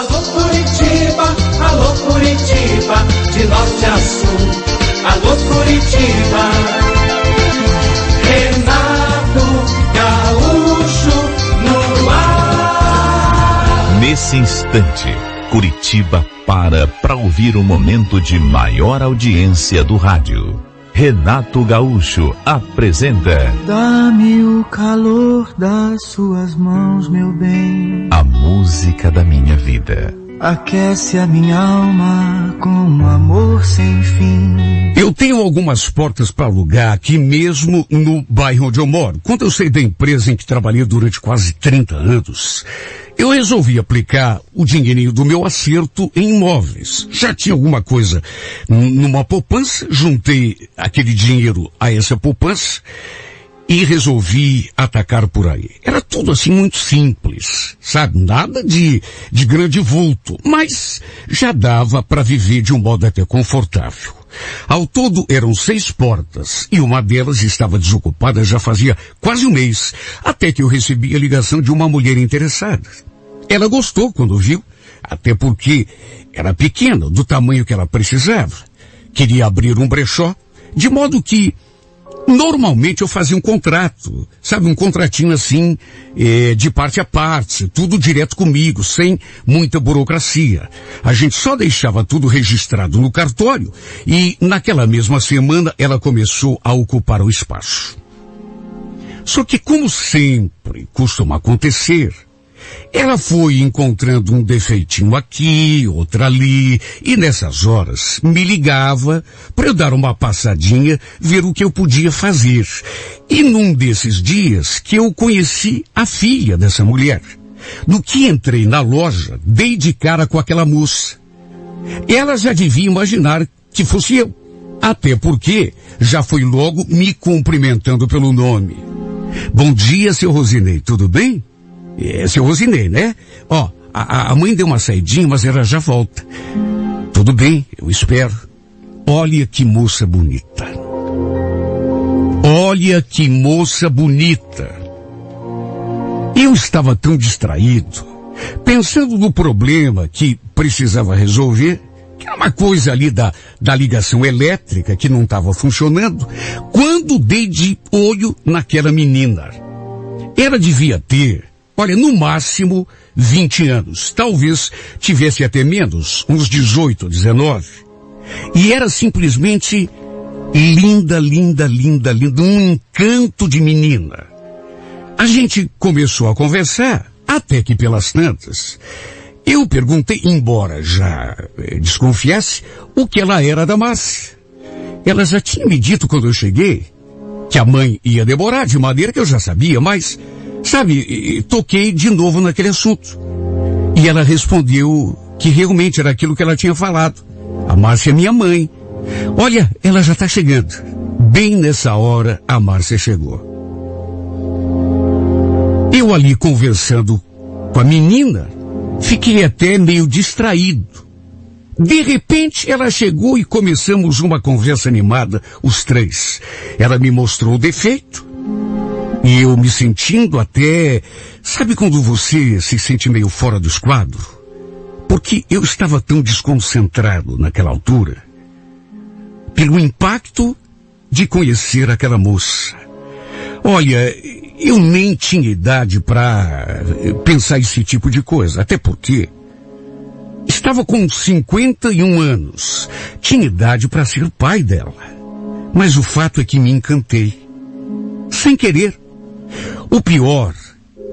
Alô Curitiba, de norte a sul. Alô Curitiba, Renato Gaúcho no ar. Nesse instante, Curitiba para ouvir o momento de maior audiência do rádio. Renato Gaúcho apresenta Dá-me o calor das suas mãos, meu bem. A música da minha vida. Aquece a minha alma com um amor sem fim. Eu tenho algumas portas para alugar aqui mesmo no bairro onde eu moro. Quando eu saí da empresa em que trabalhei durante quase 30 anos, eu resolvi aplicar o dinheirinho do meu acerto em imóveis. Já tinha alguma coisa numa poupança, juntei aquele dinheiro a essa poupança e resolvi atacar por aí. Era tudo assim muito simples, sabe? Nada de grande vulto, mas já dava para viver de um modo até confortável. Ao todo eram 6 portas e uma delas estava desocupada já fazia quase um mês, até que eu recebi a ligação de uma mulher interessada. Ela gostou quando viu, até porque era pequena, do tamanho que ela precisava. Queria abrir um brechó, de modo que normalmente eu fazia um contrato, sabe, um contratinho assim, de parte a parte, tudo direto comigo, sem muita burocracia. A gente só deixava tudo registrado no cartório e naquela mesma semana ela começou a ocupar o espaço. Só que, como sempre costuma acontecer, ela foi encontrando um defeitinho aqui, outro ali, e nessas horas me ligava para eu dar uma passadinha, ver o que eu podia fazer. E num desses dias que eu conheci a filha dessa mulher. No que entrei na loja, dei de cara com aquela moça. Ela já devia imaginar que fosse eu, até porque já foi logo me cumprimentando pelo nome. Bom dia, seu Rosinei, tudo bem? É, seu Rosinei, né? Ó, a mãe deu uma saidinha, mas ela já volta. Tudo bem, eu espero. Olha que moça bonita. Olha que moça bonita. Eu estava tão distraído, pensando no problema que precisava resolver, que era uma coisa ali da ligação elétrica que não estava funcionando, quando dei de olho naquela menina. Ela devia ter, olha, no máximo 20 anos. Talvez tivesse até menos, uns 18, 19. E era simplesmente linda, linda, linda, linda. Um encanto de menina. A gente começou a conversar, até que pelas tantas, eu perguntei, embora já desconfiasse, o que ela era da Márcia. Ela já tinha me dito quando eu cheguei que a mãe ia demorar, de maneira que eu já sabia, mas... sabe, toquei de novo naquele assunto. E ela respondeu que realmente era aquilo que ela tinha falado. A Márcia é minha mãe. Olha, ela já está chegando. Bem nessa hora, a Márcia chegou. Eu ali conversando com a menina, fiquei até meio distraído. De repente, ela chegou e começamos uma conversa animada, os três. Ela me mostrou o defeito. E eu me sentindo até... sabe quando você se sente meio fora dos quadros? Porque eu estava tão desconcentrado naquela altura, pelo impacto de conhecer aquela moça. Olha, eu nem tinha idade para pensar esse tipo de coisa, até porque estava com 51 anos. Tinha idade para ser pai dela. Mas o fato é que me encantei. Sem querer. O pior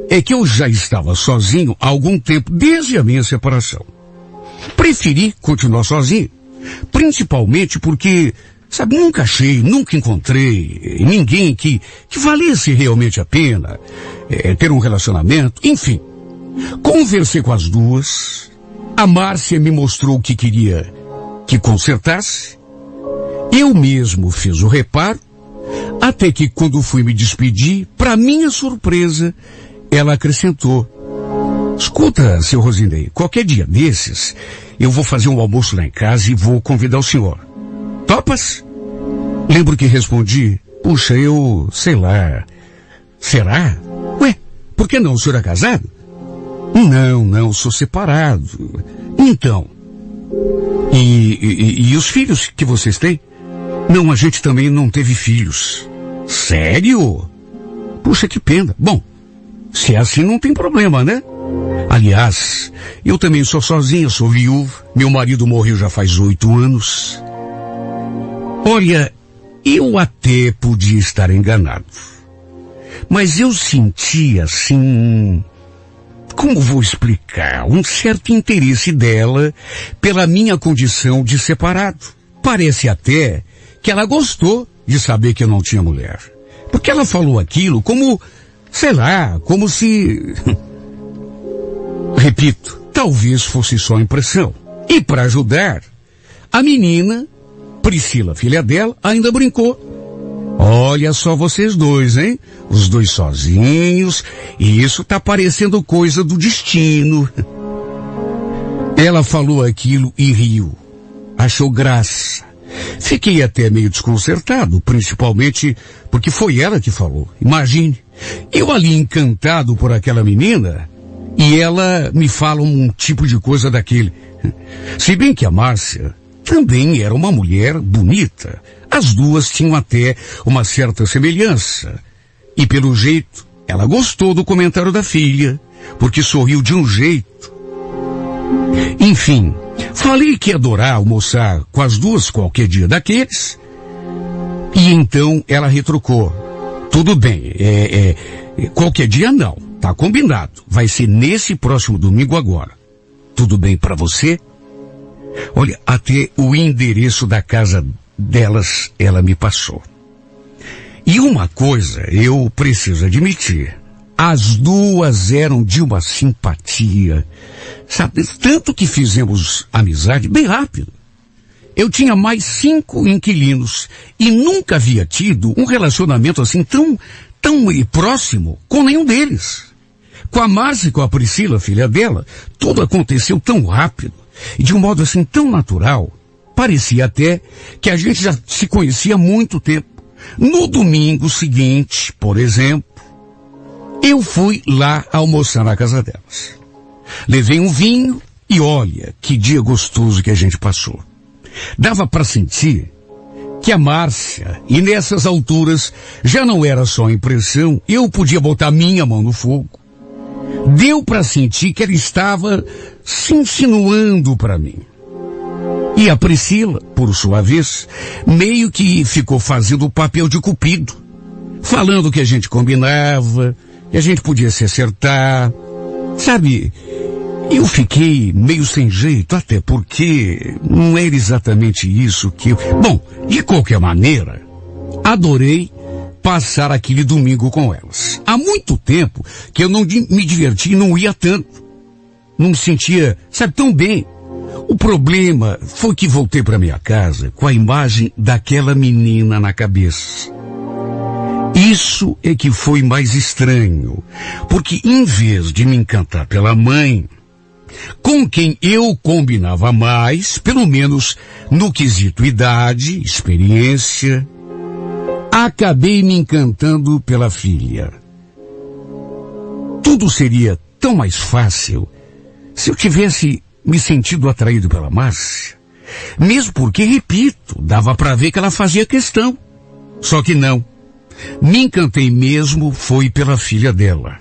é que eu já estava sozinho há algum tempo, desde a minha separação. Preferi continuar sozinho, principalmente porque, sabe, nunca encontrei ninguém que valesse realmente a pena ter um relacionamento. Enfim, conversei com as duas, a Márcia me mostrou o que queria que consertasse, eu mesmo fiz o reparo, até que quando fui me despedir, para minha surpresa, ela acrescentou: escuta, seu Rosinei, qualquer dia desses, eu vou fazer um almoço lá em casa e vou convidar o senhor. Topas? Lembro que respondi: puxa, eu sei lá. Será? Ué, por que não? O senhor é casado? Não, sou separado. Então, e os filhos que vocês têm? Não, a gente também não teve filhos. Sério? Puxa, que pena. Bom, se é assim não tem problema, né? Aliás, eu também sou sozinha, sou viúva. Meu marido morreu já faz 8 anos. Olha, eu até podia estar enganado. Mas eu senti assim... Como vou explicar? Um certo interesse dela pela minha condição de separado. Parece até que ela gostou de saber que eu não tinha mulher. Porque ela falou aquilo como, sei lá, como se... Repito, talvez fosse só impressão. E para ajudar, a menina, Priscila, filha dela, ainda brincou. Olha só vocês dois, hein? Os dois sozinhos, e isso tá parecendo coisa do destino. Ela falou aquilo e riu. Achou graça. Fiquei até meio desconcertado, principalmente porque foi ela que falou. Imagine, eu ali encantado por aquela menina, e ela me fala um tipo de coisa daquele. Se bem que a Márcia também era uma mulher bonita. As duas tinham até uma certa semelhança. E pelo jeito, ela gostou do comentário da filha, porque sorriu de um jeito. Enfim, falei que ia adorar almoçar com as duas qualquer dia daqueles. E então ela retrucou. Tudo bem, qualquer dia não, tá combinado. Vai ser nesse próximo domingo agora. Tudo bem pra você? Olha, até o endereço da casa delas ela me passou. E uma coisa eu preciso admitir. As duas eram de uma simpatia. Sabe, tanto que fizemos amizade bem rápido. Eu tinha mais 5 inquilinos e nunca havia tido um relacionamento assim tão próximo com nenhum deles. Com a Márcia e com a Priscila, filha dela, tudo aconteceu tão rápido e de um modo assim tão natural. Parecia até que a gente já se conhecia há muito tempo. No domingo seguinte, por exemplo, eu fui lá almoçar na casa delas. Levei um vinho e olha, que dia gostoso que a gente passou. Dava para sentir que a Márcia, e nessas alturas, já não era só impressão, eu podia botar minha mão no fogo. Deu para sentir que ela estava se insinuando para mim. E a Priscila, por sua vez, meio que ficou fazendo o papel de cupido, falando que a gente combinava, que a gente podia se acertar. Sabe, eu fiquei meio sem jeito, até porque não era exatamente isso que eu... Bom, de qualquer maneira, adorei passar aquele domingo com elas. Há muito tempo que eu não me divertia e não ia tanto. Não me sentia, sabe, tão bem. O problema foi que voltei para minha casa com a imagem daquela menina na cabeça. Isso é que foi mais estranho, porque em vez de me encantar pela mãe, com quem eu combinava mais, pelo menos no quesito idade, experiência, acabei me encantando pela filha. Tudo seria tão mais fácil se eu tivesse me sentido atraído pela Márcia. Mesmo porque, repito, dava para ver que ela fazia questão. Só que não. Me encantei mesmo foi pela filha dela.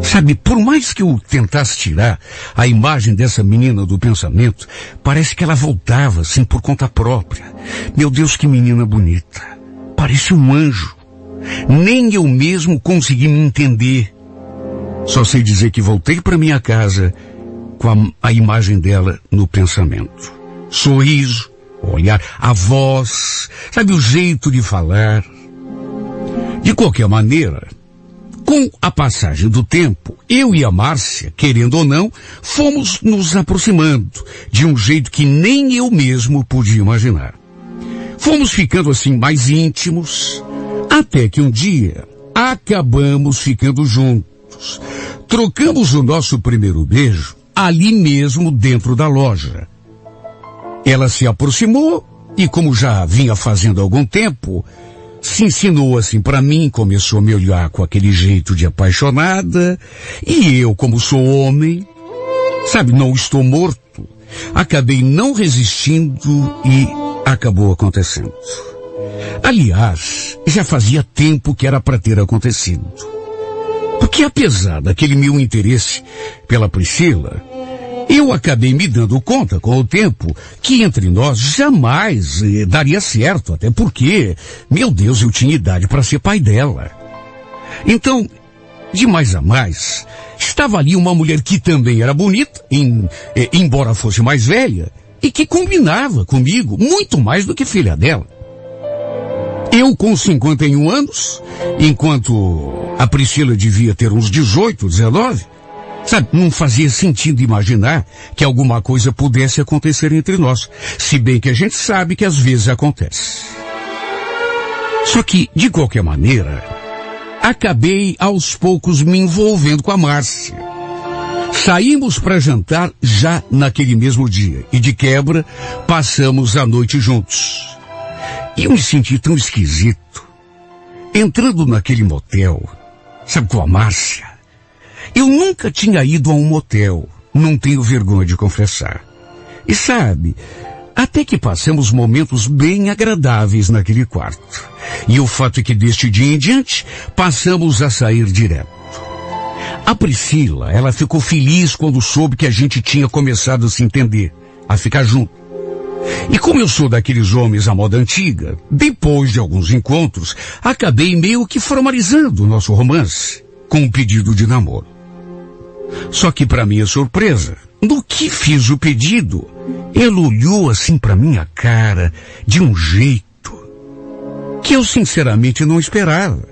Sabe, por mais que eu tentasse tirar a imagem dessa menina do pensamento, parece que ela voltava assim por conta própria. Meu Deus, que menina bonita. Parece um anjo. Nem eu mesmo consegui me entender. Só sei dizer que voltei para minha casa com a imagem dela no pensamento. Sorriso, olhar, a voz, sabe, o jeito de falar. De qualquer maneira, com a passagem do tempo, eu e a Márcia, querendo ou não, fomos nos aproximando de um jeito que nem eu mesmo podia imaginar. Fomos ficando assim mais íntimos, até que um dia acabamos ficando juntos. Trocamos o nosso primeiro beijo ali mesmo dentro da loja. Ela se aproximou e, como já vinha fazendo há algum tempo, se ensinou assim pra mim, começou a me olhar com aquele jeito de apaixonada, e eu, como sou homem, sabe, não estou morto, acabei não resistindo e acabou acontecendo. Aliás, já fazia tempo que era para ter acontecido. Porque apesar daquele meu interesse pela Priscila, eu acabei me dando conta com o tempo que entre nós jamais daria certo, até porque, meu Deus, eu tinha idade para ser pai dela. Então, de mais a mais, estava ali uma mulher que também era bonita, embora fosse mais velha, e que combinava comigo muito mais do que filha dela. Eu com 51 anos, enquanto a Priscila devia ter uns 18, 19, sabe, não fazia sentido imaginar que alguma coisa pudesse acontecer entre nós, se bem que a gente sabe que às vezes acontece. Só que, de qualquer maneira, acabei aos poucos me envolvendo com a Márcia. Saímos para jantar já naquele mesmo dia e de quebra passamos a noite juntos. E eu me senti tão esquisito. Entrando naquele motel, sabe, com a Márcia, eu nunca tinha ido a um motel, não tenho vergonha de confessar. E sabe, até que passamos momentos bem agradáveis naquele quarto. E o fato é que deste dia em diante, passamos a sair direto. A Priscila, ela ficou feliz quando soube que a gente tinha começado a se entender, a ficar junto. E como eu sou daqueles homens à moda antiga, depois de alguns encontros, acabei meio que formalizando o nosso romance com um pedido de namoro. Só que para minha surpresa, no que fiz o pedido, ela olhou assim para minha cara de um jeito que eu sinceramente não esperava.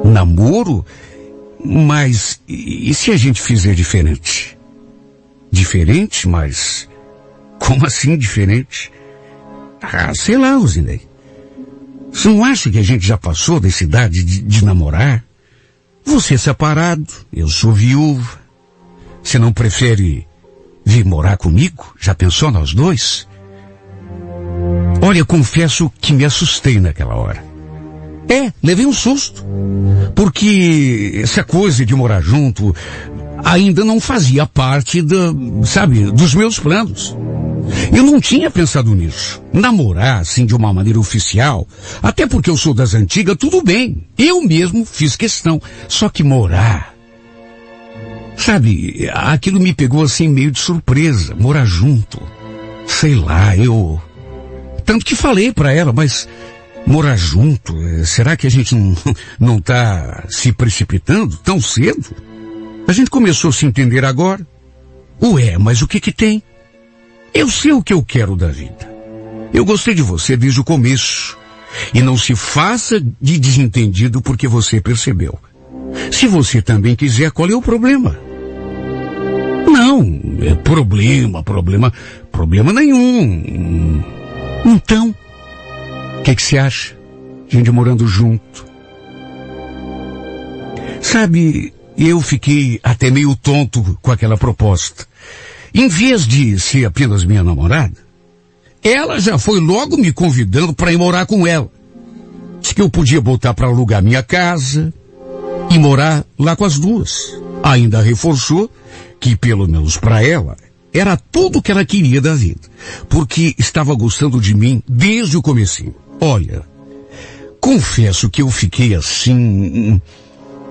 Namoro? Mas e se a gente fizer diferente? Diferente, mas... Como assim diferente? Ah, sei lá, Rosinei. Você não acha que a gente já passou dessa idade de namorar? Você é separado, eu sou viúva. Você não prefere vir morar comigo? Já pensou nós dois? Olha, confesso que me assustei naquela hora. Levei um susto. Porque essa coisa de morar junto ainda não fazia parte dos meus planos. Eu não tinha pensado nisso. Namorar, assim, de uma maneira oficial, até porque eu sou das antigas, tudo bem. Eu mesmo fiz questão. Só que morar... Sabe, aquilo me pegou assim meio de surpresa. Morar junto. Sei lá, tanto que falei pra ela, mas... Morar junto, será que a gente não tá se precipitando tão cedo? A gente começou a se entender agora. Ué, mas o que tem? Eu sei o que eu quero da vida. Eu gostei de você desde o começo. E não se faça de desentendido porque você percebeu. Se você também quiser, qual é o problema? Não, problema nenhum. Então, o que você acha? A gente morando junto. Sabe, eu fiquei até meio tonto com aquela proposta. Em vez de ser apenas minha namorada, ela já foi logo me convidando para ir morar com ela. Disse que eu podia botar para alugar minha casa e morar lá com as duas. Ainda reforçou que, pelo menos para ela, era tudo o que ela queria da vida, porque estava gostando de mim desde o comecinho. Olha, confesso que eu fiquei assim,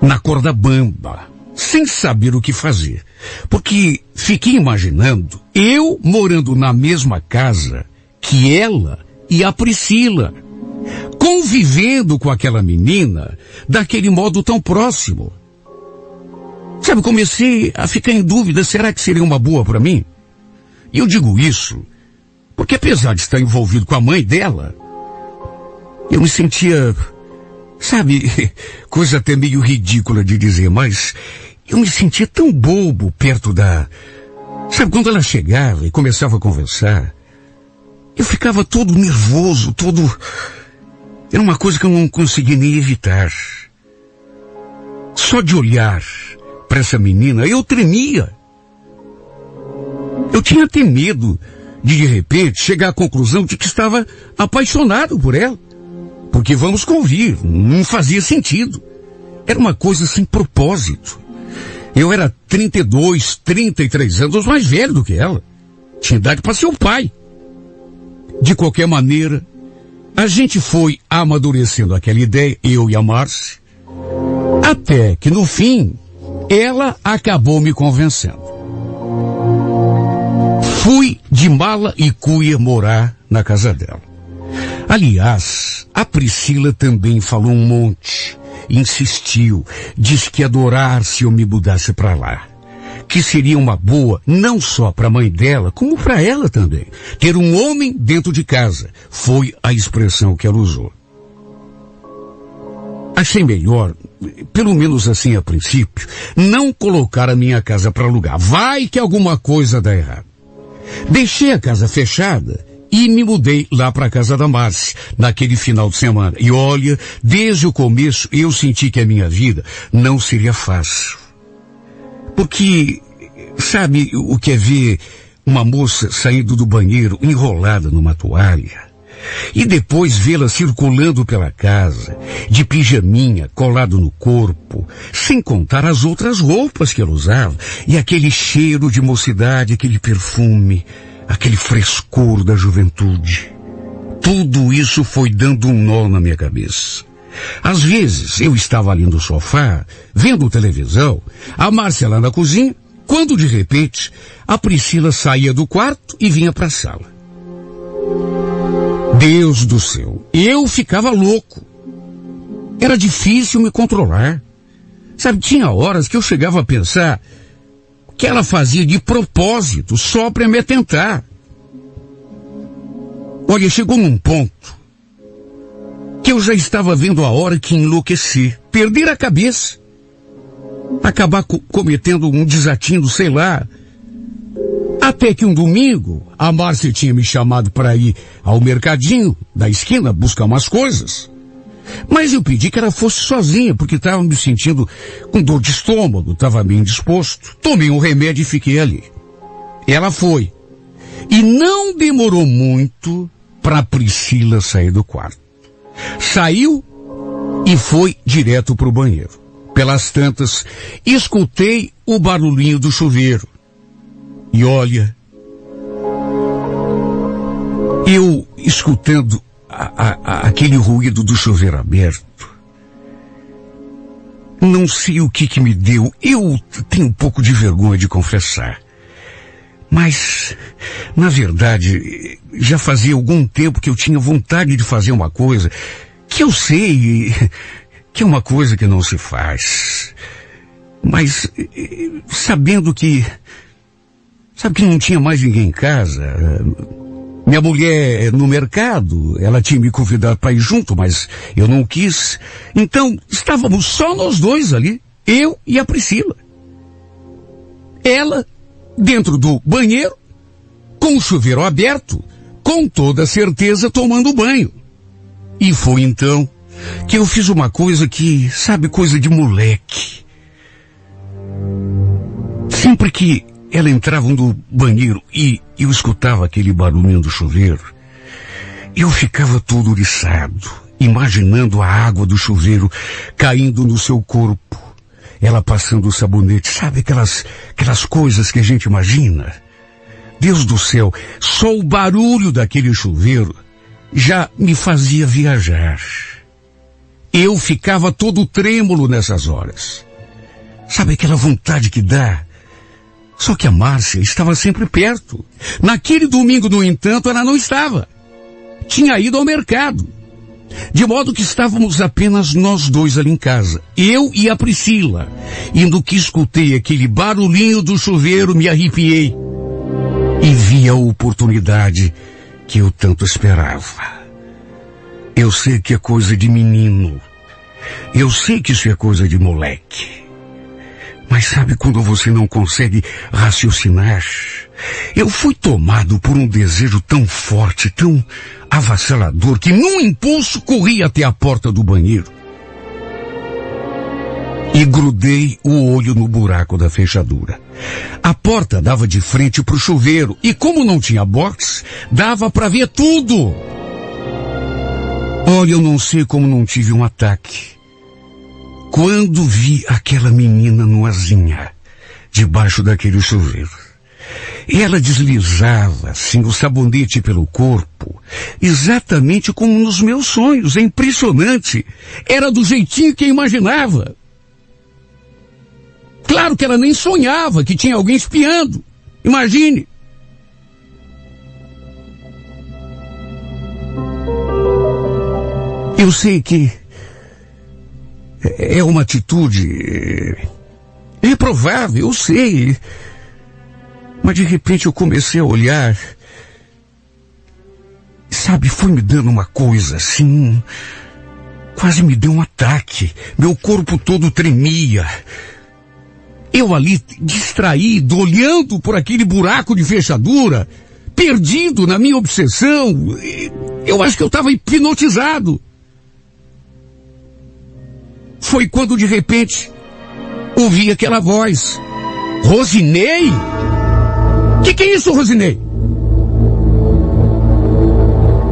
na corda bamba, sem saber o que fazer, porque fiquei imaginando eu morando na mesma casa que ela e a Priscila, convivendo com aquela menina daquele modo tão próximo. Sabe, comecei a ficar em dúvida, será que seria uma boa para mim? E eu digo isso porque apesar de estar envolvido com a mãe dela, eu me sentia, sabe, coisa até meio ridícula de dizer, mas eu me sentia tão bobo perto sabe, quando ela chegava e começava a conversar, eu ficava todo nervoso, era uma coisa que eu não conseguia nem evitar. Só de olhar para essa menina, eu tremia. Eu tinha até medo de repente, chegar à conclusão de que estava apaixonado por ela. Porque vamos convir, não fazia sentido. Era uma coisa sem propósito. Eu era 32, 33 anos mais velho do que ela. Tinha idade para ser o pai. De qualquer maneira, a gente foi amadurecendo aquela ideia, eu e a Márcia, até que no fim, ela acabou me convencendo. Fui de mala e cuia morar na casa dela. Aliás, a Priscila também falou um monte, insistiu, disse que ia adorar se eu me mudasse para lá. Que seria uma boa não só para a mãe dela, como para ela também. Ter um homem dentro de casa, foi a expressão que ela usou. Achei melhor, pelo menos assim a princípio, não colocar a minha casa para alugar. Vai que alguma coisa dá errado. Deixei a casa fechada e me mudei lá para a casa da Márcia, naquele final de semana. E olha, desde o começo eu senti que a minha vida não seria fácil. Porque, sabe o que é ver uma moça saindo do banheiro enrolada numa toalha? E depois vê-la circulando pela casa, de pijaminha colado no corpo, sem contar as outras roupas que ela usava, e aquele cheiro de mocidade, aquele perfume, aquele frescor da juventude. Tudo isso foi dando um nó na minha cabeça. Às vezes eu estava ali no sofá, vendo televisão, a Márcia lá na cozinha, quando de repente a Priscila saía do quarto e vinha para a sala. Deus do céu, eu ficava louco. Era difícil me controlar. Sabe, tinha horas que eu chegava a pensar que ela fazia de propósito, só para me atentar. Olha, chegou num ponto que eu já estava vendo a hora que enlouquecer, perder a cabeça, acabar cometendo um desatino, sei lá. Até que um domingo, a Márcia tinha me chamado para ir ao mercadinho da esquina buscar umas coisas. Mas eu pedi que ela fosse sozinha, porque estava me sentindo com dor de estômago, estava meio indisposto. Tomei um remédio e fiquei ali. Ela foi. E não demorou muito para a Priscila sair do quarto. Saiu e foi direto para o banheiro. Pelas tantas, escutei o barulhinho do chuveiro. E olha, eu escutando aquele ruído do chuveiro aberto, não sei o que me deu. Eu tenho um pouco de vergonha de confessar. Mas, na verdade, já fazia algum tempo que eu tinha vontade de fazer uma coisa que eu sei que é uma coisa que não se faz. Mas, sabendo que... Sabe que não tinha mais ninguém em casa. Minha mulher no mercado, ela tinha me convidado para ir junto, mas eu não quis. Então, estávamos só nós dois ali, eu e a Priscila. Ela, dentro do banheiro, com o chuveiro aberto, com toda certeza tomando banho. E foi então que eu fiz uma coisa que, sabe, coisa de moleque. Sempre que ela entrava no banheiro e eu escutava aquele barulhinho do chuveiro, eu ficava todo oriçado, imaginando a água do chuveiro caindo no seu corpo, ela passando o sabonete, sabe aquelas coisas que a gente imagina? Deus do céu, só o barulho daquele chuveiro já me fazia viajar. Eu ficava todo trêmulo nessas horas. Sabe aquela vontade que dá? Só que a Márcia estava sempre perto. Naquele domingo, no entanto, ela não estava. Tinha ido ao mercado. De modo que estávamos apenas nós dois ali em casa. Eu e a Priscila. E no que escutei aquele barulhinho do chuveiro, me arrepiei. E vi a oportunidade que eu tanto esperava. Eu sei que é coisa de menino. Eu sei que isso é coisa de moleque. Mas sabe quando você não consegue raciocinar? Eu fui tomado por um desejo tão forte, tão avassalador, que num impulso corri até a porta do banheiro. E grudei o olho no buraco da fechadura. A porta dava de frente para o chuveiro, e como não tinha box, dava para ver tudo. Olha, eu não sei como não tive um ataque quando vi aquela menina nuazinha debaixo daquele chuveiro. Ela deslizava, assim, o sabonete pelo corpo, exatamente como nos meus sonhos. É impressionante. Era do jeitinho que eu imaginava. Claro que ela nem sonhava que tinha alguém espiando. Imagine. Eu sei que é uma atitude reprovável, eu sei. Mas de repente eu comecei a olhar. Sabe, foi me dando uma coisa assim. Quase me deu um ataque. Meu corpo todo tremia. Eu ali, distraído, olhando por aquele buraco de fechadura, perdido na minha obsessão. Eu acho que eu estava hipnotizado. Foi quando de repente ouvi aquela voz. Rosinei? Que é isso, Rosinei?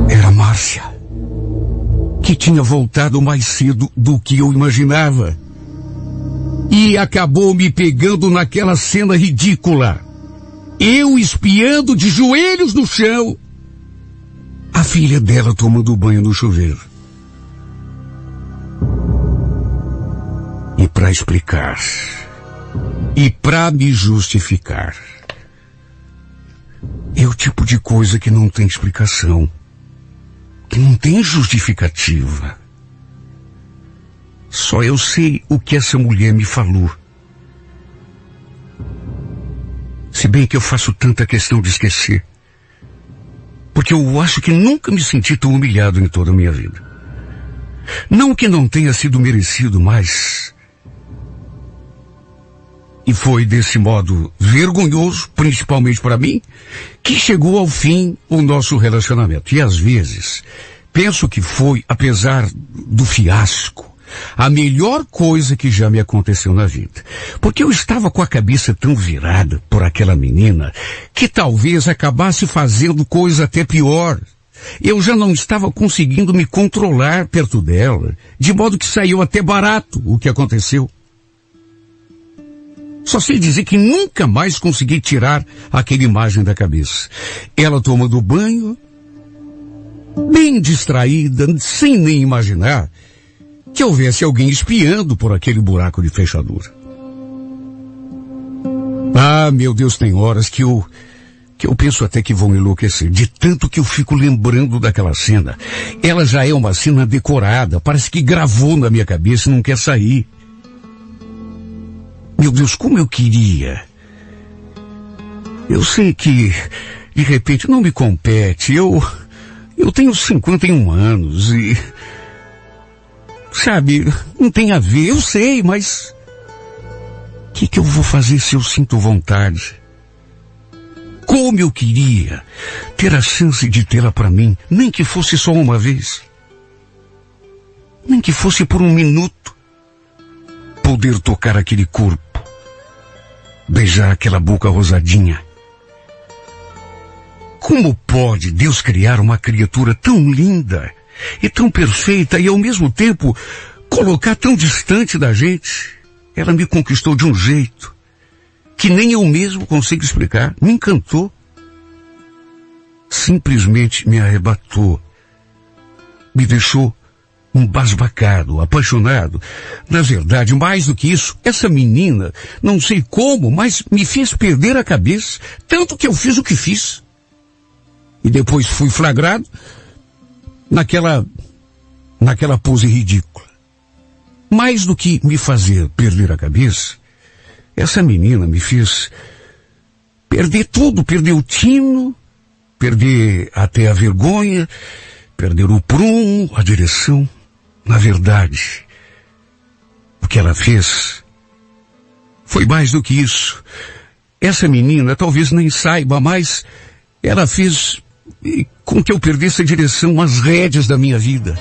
Era Márcia, que tinha voltado mais cedo do que eu imaginava. E acabou me pegando naquela cena ridícula. Eu espiando de joelhos no chão. A filha dela tomando banho no chuveiro. E para explicar, e para me justificar, é o tipo de coisa que não tem explicação, que não tem justificativa. Só eu sei o que essa mulher me falou. Se bem que eu faço tanta questão de esquecer, porque eu acho que nunca me senti tão humilhado em toda a minha vida. Não que não tenha sido merecido, mas... E foi desse modo vergonhoso, principalmente para mim, que chegou ao fim o nosso relacionamento. E às vezes, penso que foi, apesar do fiasco, a melhor coisa que já me aconteceu na vida. Porque eu estava com a cabeça tão virada por aquela menina, que talvez acabasse fazendo coisa até pior. Eu já não estava conseguindo me controlar perto dela, de modo que saiu até barato o que aconteceu. Só sei dizer que nunca mais consegui tirar aquela imagem da cabeça. Ela tomando banho, bem distraída, sem nem imaginar que houvesse alguém espiando por aquele buraco de fechadura. Ah, meu Deus, tem horas que eu penso até que vão enlouquecer, de tanto que eu fico lembrando daquela cena. Ela já é uma cena decorada, parece que gravou na minha cabeça e não quer sair. Meu Deus, como eu queria. Eu sei que, de repente, não me compete. Eu tenho 51 anos e... Sabe, não tem a ver, eu sei, mas... O que eu vou fazer se eu sinto vontade? Como eu queria ter a chance de tê-la para mim, nem que fosse só uma vez. Nem que fosse por um minuto. Poder tocar aquele corpo. Beijar aquela boca rosadinha. Como pode Deus criar uma criatura tão linda e tão perfeita e ao mesmo tempo colocar tão distante da gente? Ela me conquistou de um jeito que nem eu mesmo consigo explicar. Me encantou. Simplesmente me arrebatou. Me deixou embasbacado, apaixonado. Na verdade, mais do que isso, essa menina, não sei como, mas me fez perder a cabeça, tanto que eu fiz o que fiz. E depois fui flagrado naquela pose ridícula. Mais do que me fazer perder a cabeça, essa menina me fez perder tudo, perder o tino, perder até a vergonha, perder o prumo, a direção. Na verdade, o que ela fez foi mais do que isso. Essa menina talvez nem saiba, mas ela fez com que eu perdesse a direção, as rédeas da minha vida.